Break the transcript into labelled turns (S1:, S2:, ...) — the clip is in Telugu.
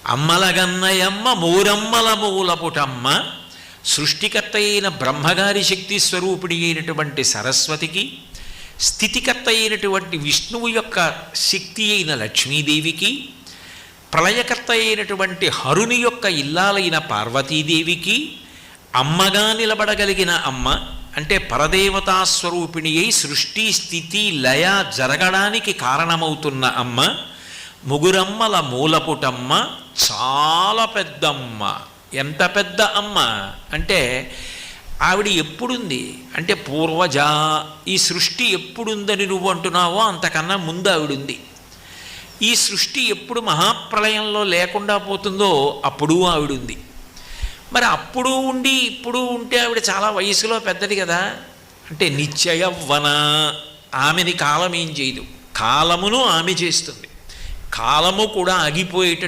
S1: అమ్మలగన్నయమ్మ మూరమ్మల మూలపుటమ్మ సృష్టికర్త అయిన బ్రహ్మగారి శక్తి స్వరూపిణి అయినటువంటి సరస్వతికి, స్థితికర్త అయినటువంటి విష్ణువు యొక్క శక్తి అయిన లక్ష్మీదేవికి, ప్రళయకర్త అయినటువంటి హరుని యొక్క ఇల్లాలైన పార్వతీదేవికి అమ్మగా నిలబడగలిగిన అమ్మ అంటే పరదేవతాస్వరూపిణి అయి సృష్టి స్థితి లయ జరగడానికి కారణమవుతున్న అమ్మ, ముగురమ్మల మూలపుటమ్మ, చాలా పెద్దమ్మ. ఎంత పెద్ద అమ్మ అంటే ఆవిడ ఎప్పుడుంది అంటే పూర్వజ. ఈ సృష్టి ఎప్పుడుందని నువ్వు అంటున్నావో అంతకన్నా ముందు ఆవిడుంది. ఈ సృష్టి ఎప్పుడు మహాప్రళయంలో లేకుండా పోతుందో అప్పుడు ఆవిడుంది. మరి అప్పుడు ఉండి ఇప్పుడు ఉంటే ఆవిడ చాలా వయసులో పెద్దది కదా. అంటే నిత్యయవ్వన. ఆమెని కాలం ఏం చేయదు, కాలమును ఆమె చేస్తుంది. కాలము కూడా ఆగిపోయేటట్టు